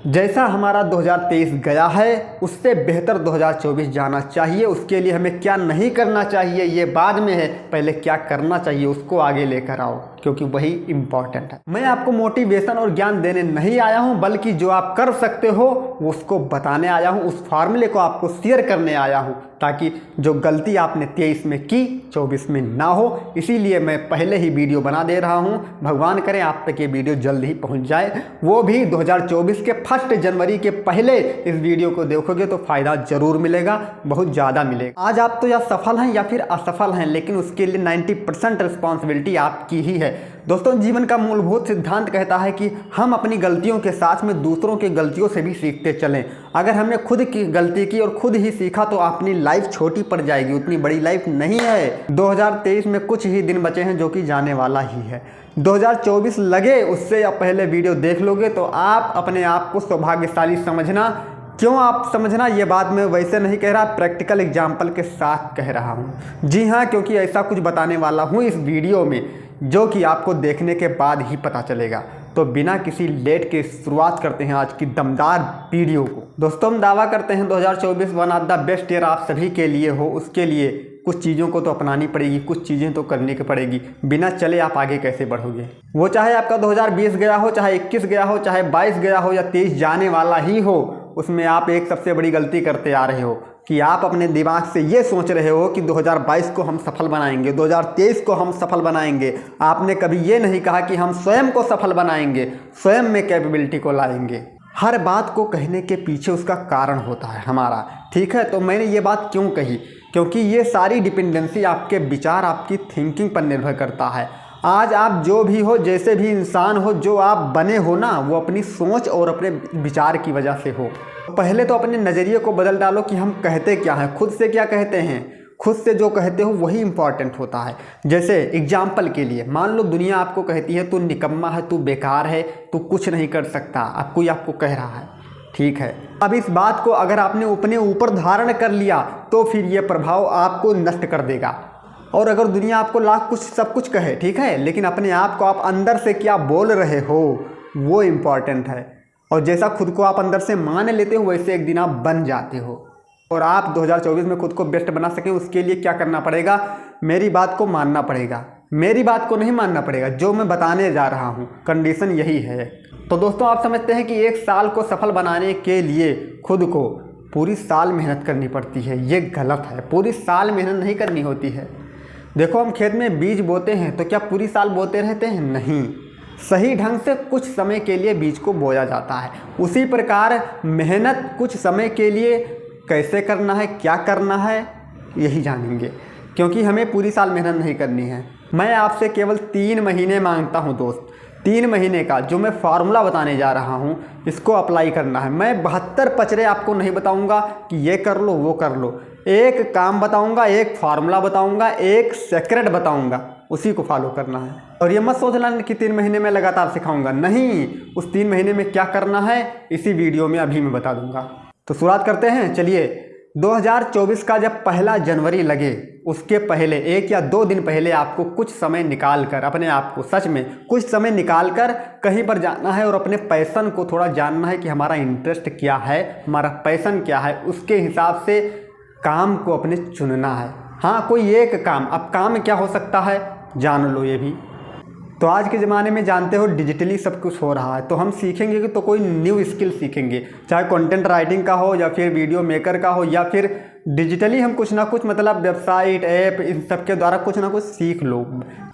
जैसा हमारा 2023 गया है उससे बेहतर 2024 जाना चाहिए। उसके लिए हमें क्या नहीं करना चाहिए ये बाद में है, पहले क्या करना चाहिए उसको आगे लेकर आओ, क्योंकि वही इम्पॉर्टेंट है। मैं आपको मोटिवेशन और ज्ञान देने नहीं आया हूं, बल्कि जो आप कर सकते हो उसको बताने आया हूं, उस फार्मूले को आपको शेयर करने आया हूं, ताकि जो गलती आपने 23 में की 24 में ना हो। इसीलिए मैं पहले ही वीडियो बना दे रहा हूं। भगवान करे आप तक ये वीडियो जल्द ही पहुंच जाए, वो भी 2024 के 1 जनवरी के पहले। इस वीडियो को देखोगे तो फ़ायदा ज़रूर मिलेगा, बहुत ज़्यादा मिलेगा। आज आप तो या सफल हैं या फिर असफल हैं, लेकिन उसके लिए 90% रिस्पॉन्सिबिलिटी आपकी ही है। दोस्तों, जीवन का मूलभूत सिद्धांत कहता है कि हम अपनी गलतियों के साथ में दूसरों की गलतियों से भी सीखते चलें। अगर हमने खुद की गलती की और खुद ही सीखा तो अपनी लाइफ छोटी पड़ जाएगी, उतनी बड़ी लाइफ नहीं है। 2023 में कुछ ही दिन बचे हैं जो कि जाने वाला ही है। 2024 लगे उससे या पहले वीडियो देख लोगे तो आप अपने आप को सौभाग्यशाली समझना। क्यों आप समझना, ये बात मैं वैसे नहीं कह रहा, प्रैक्टिकल एग्जाम्पल के साथ कह रहा हूँ। जी हाँ, क्योंकि ऐसा कुछ बताने वाला हूँ इस वीडियो में जो कि आपको देखने के बाद ही पता चलेगा। तो बिना किसी लेट के शुरुआत करते हैं आज की दमदार वीडियो को। दोस्तों, हम दावा करते हैं 2024 one of the best year आप सभी के लिए हो। उसके लिए कुछ चीज़ों को तो अपनानी पड़ेगी, कुछ चीज़ें तो करने की पड़ेगी। बिना चले आप आगे कैसे बढ़ोगे? वो चाहे आपका 2020 गया हो, चाहे 21 गया हो, चाहे 22 गया हो या 23 जाने वाला ही हो, उसमें आप एक सबसे बड़ी गलती करते आ रहे हो कि आप अपने दिमाग से ये सोच रहे हो कि 2022 को हम सफल बनाएंगे, 2023 को हम सफल बनाएंगे। आपने कभी ये नहीं कहा कि हम स्वयं को सफल बनाएंगे, स्वयं में कैपेबिलिटी को लाएंगे। हर बात को कहने के पीछे उसका कारण होता है हमारा, ठीक है? तो मैंने ये बात क्यों कही? क्योंकि ये सारी डिपेंडेंसी आपके विचार, आपकी थिंकिंग पर निर्भर करता है। आज आप जो भी हो, जैसे भी इंसान हो, जो आप बने हो ना, वो अपनी सोच और अपने विचार की वजह से हो। पहले तो अपने नज़रिए को बदल डालो कि हम कहते क्या हैं, खुद से क्या कहते हैं। खुद से जो कहते हो वही इंपॉर्टेंट होता है। जैसे एग्जाम्पल के लिए मान लो दुनिया आपको कहती है तू निकम्मा है, तू बेकार है, तू कुछ नहीं कर सकता, अब कोई आपको कह रहा है, ठीक है? अब इस बात को अगर आपने अपने ऊपर धारण कर लिया तो फिर ये प्रभाव आपको नष्ट कर देगा। और अगर दुनिया आपको लाख कुछ सब कुछ कहे, ठीक है, लेकिन अपने आप को आप अंदर से क्या बोल रहे हो वो इम्पॉर्टेंट है। और जैसा खुद को आप अंदर से मान लेते हो वैसे एक दिन आप बन जाते हो। और आप 2024 में खुद को बेस्ट बना सकें उसके लिए क्या करना पड़ेगा? मेरी बात को मानना पड़ेगा, मेरी बात को नहीं मानना पड़ेगा। जो मैं बताने जा रहा हूँ कंडीशन यही है। तो दोस्तों, आप समझते हैं कि एक साल को सफल बनाने के लिए खुद को पूरी साल मेहनत करनी पड़ती है। ये गलत है, पूरी साल मेहनत नहीं करनी होती है। देखो, हम खेत में बीज बोते हैं तो क्या पूरी साल बोते रहते हैं? नहीं, सही ढंग से कुछ समय के लिए बीज को बोया जाता है। उसी प्रकार मेहनत कुछ समय के लिए कैसे करना है, क्या करना है, यही जानेंगे, क्योंकि हमें पूरी साल मेहनत नहीं करनी है। मैं आपसे केवल 3 महीने मांगता हूं दोस्त, 3 महीने का जो मैं फार्मूला बताने जा रहा हूं, इसको अप्लाई करना है। मैं 72 पचड़े आपको नहीं बताऊंगा कि ये कर लो वो कर लो। एक काम बताऊंगा, एक फार्मूला बताऊंगा, एक सेक्रेट बताऊंगा, उसी को फॉलो करना है। और ये मत सोचना कि 3 महीने में लगातार सिखाऊंगा, नहीं, उस 3 महीने में क्या करना है इसी वीडियो में अभी मैं बता दूंगा। तो शुरुआत करते हैं। चलिए, 2024 का जब 1 जनवरी लगे उसके पहले 1 या 2 दिन पहले आपको कुछ समय निकाल कर अपने आप को, सच में कुछ समय निकाल कर कहीं पर जाना है और अपने पैशन को थोड़ा जानना है कि हमारा इंटरेस्ट क्या है, हमारा पैशन क्या है। उसके हिसाब से काम को अपने चुनना है। हाँ, कोई एक काम। अब काम क्या हो सकता है जान लो ये भी। तो आज के ज़माने में जानते हो डिजिटली सब कुछ हो रहा है, तो हम सीखेंगे कि तो कोई न्यू स्किल सीखेंगे, चाहे कंटेंट राइटिंग का हो या फिर वीडियो मेकर का हो, या फिर डिजिटली हम कुछ ना कुछ, मतलब वेबसाइट, ऐप, इन सब के द्वारा कुछ ना कुछ सीख लो।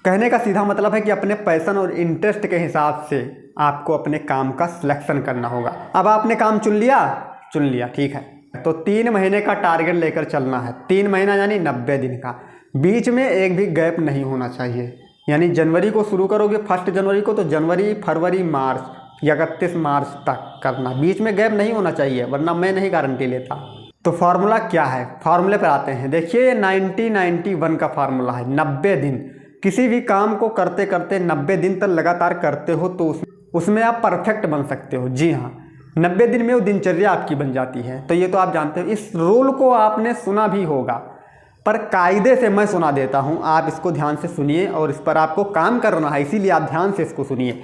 कहने का सीधा मतलब है कि अपने पैशन और इंटरेस्ट के हिसाब से आपको अपने काम का सिलेक्शन करना होगा। अब आपने काम चुन लिया, ठीक है, तो 3 महीने का टारगेट लेकर चलना है। 3 महीना यानी 90 दिन का, बीच में एक भी गैप नहीं होना चाहिए। यानी जनवरी को शुरू करोगे 1 जनवरी को, तो जनवरी, फरवरी, मार्च या 31 मार्च तक करना, बीच में गैप नहीं होना चाहिए, वरना मैं नहीं गारंटी लेता। तो फार्मूला क्या है? फार्मूले पर आते हैं। देखिए, 90-91 का फार्मूला है। 90 दिन किसी भी काम को करते करते 90 दिन तक लगातार करते हो तो उसमें आप परफेक्ट बन सकते हो। जी हाँ, 90 दिन में वो दिनचर्या आपकी बन जाती है। तो ये तो आप जानते हो, इस रूल को आपने सुना भी होगा, पर कायदे से मैं सुना देता हूँ, आप इसको ध्यान से सुनिए और इस पर आपको काम करना है, इसीलिए आप ध्यान से इसको सुनिए।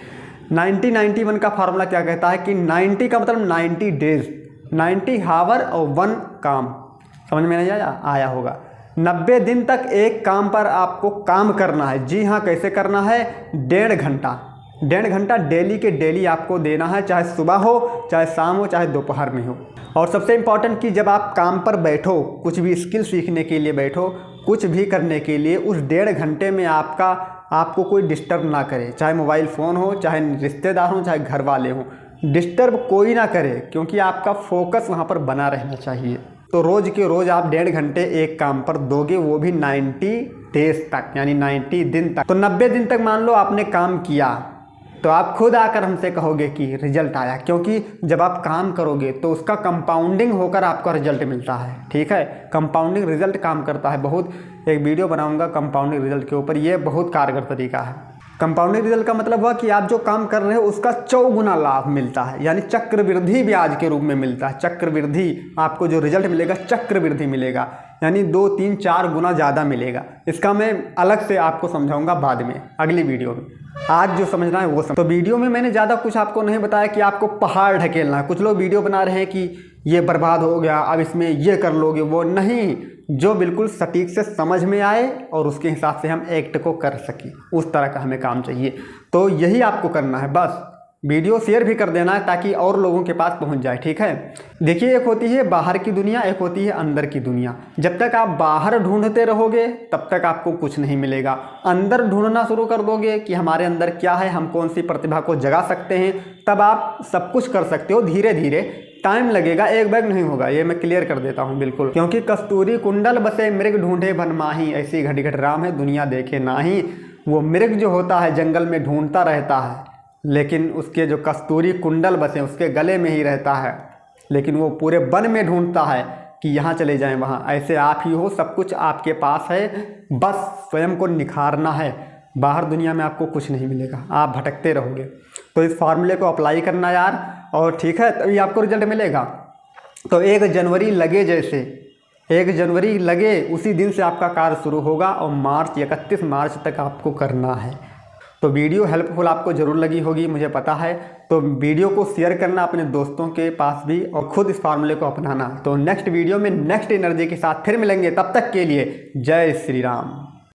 90-91 का फार्मूला क्या कहता है कि 90 का मतलब 90 डेज, 90 हावर और 1 काम। समझ में नहीं आया होगा। 90 दिन तक एक काम पर आपको काम करना है। जी हाँ, कैसे करना है? 1.5 घंटा, 1.5 घंटा डेली के डेली आपको देना है, चाहे सुबह हो, चाहे शाम हो, चाहे दोपहर में हो। और सबसे इम्पॉर्टेंट कि जब आप काम पर बैठो, कुछ भी स्किल सीखने के लिए बैठो, कुछ भी करने के लिए, उस 1.5 घंटे में आपको कोई डिस्टर्ब ना करे, चाहे मोबाइल फ़ोन हो, चाहे रिश्तेदार हो, चाहे घर वाले हों, डिस्टर्ब कोई ना करे, क्योंकि आपका फोकस वहाँ पर बना रहना चाहिए। तो रोज़ के रोज़ आप 1.5 घंटे एक काम पर दोगे, वो भी 90 डेज तक, यानी 90 दिन तक। तो 90 दिन तक मान लो आपने काम किया, तो आप खुद आकर हमसे कहोगे कि रिजल्ट आया, क्योंकि जब आप काम करोगे तो उसका कंपाउंडिंग होकर आपका रिजल्ट मिलता है। ठीक है, कंपाउंडिंग रिजल्ट काम करता है। बहुत एक वीडियो बनाऊंगा कंपाउंडिंग रिजल्ट के ऊपर, ये बहुत कारगर तरीका है। कंपाउंडिंग रिजल्ट का मतलब हुआ कि आप जो काम कर रहे हो उसका 4 गुना लाभ मिलता है, यानी चक्रवृद्धि ब्याज के रूप में मिलता है। चक्रवृद्धि, आपको जो रिजल्ट मिलेगा चक्रवृद्धि मिलेगा, यानी 2, 3, 4 गुना ज़्यादा मिलेगा। इसका मैं अलग से आपको समझाऊंगा बाद में, अगली वीडियो में। आज जो समझना है वो समझ। तो वीडियो में मैंने ज़्यादा कुछ आपको नहीं बताया कि आपको पहाड़ ढकेलना है। कुछ लोग वीडियो बना रहे हैं कि ये बर्बाद हो गया, अब इसमें ये कर लोगे, वो नहीं। जो बिल्कुल सटीक से समझ में आए और उसके हिसाब से हम एक्ट को कर सकें, उस तरह का हमें काम चाहिए। तो यही आपको करना है बस। वीडियो शेयर भी कर देना है ताकि और लोगों के पास पहुंच जाए। ठीक है, देखिए, एक होती है बाहर की दुनिया, एक होती है अंदर की दुनिया। जब तक आप बाहर ढूंढते रहोगे तब तक आपको कुछ नहीं मिलेगा। अंदर ढूंढना शुरू कर दोगे कि हमारे अंदर क्या है, हम कौन सी प्रतिभा को जगा सकते हैं, तब आप सब कुछ कर सकते हो। धीरे धीरे टाइम लगेगा, एक बैग नहीं होगा, ये मैं क्लियर कर देता हूँ बिल्कुल। क्योंकि कस्तूरी कुंडल बसे मृग ढूंढे वन माही, ऐसी घड़ी घट राम है दुनिया देखे नाही। वो मृग जो होता है जंगल में ढूंढता रहता है, लेकिन उसके जो कस्तूरी कुंडल बसे उसके गले में ही रहता है, लेकिन वो पूरे वन में ढूंढता है कि यहाँ चले जाएं वहाँ। ऐसे आप ही हो, सब कुछ आपके पास है, बस स्वयं को निखारना है। बाहर दुनिया में आपको कुछ नहीं मिलेगा, आप भटकते रहोगे। तो इस फार्मूले को अप्लाई करना यार, और ठीक है, तभी आपको रिजल्ट मिलेगा। तो 1 जनवरी लगे, जैसे 1 जनवरी लगे उसी दिन से आपका कार्य शुरू होगा, और 31 मार्च तक आपको करना है। तो वीडियो हेल्पफुल आपको ज़रूर लगी होगी, मुझे पता है। तो वीडियो को शेयर करना अपने दोस्तों के पास भी, और खुद इस फार्मूले को अपनाना। तो नेक्स्ट वीडियो में नेक्स्ट एनर्जी के साथ फिर मिलेंगे, तब तक के लिए जय श्री राम।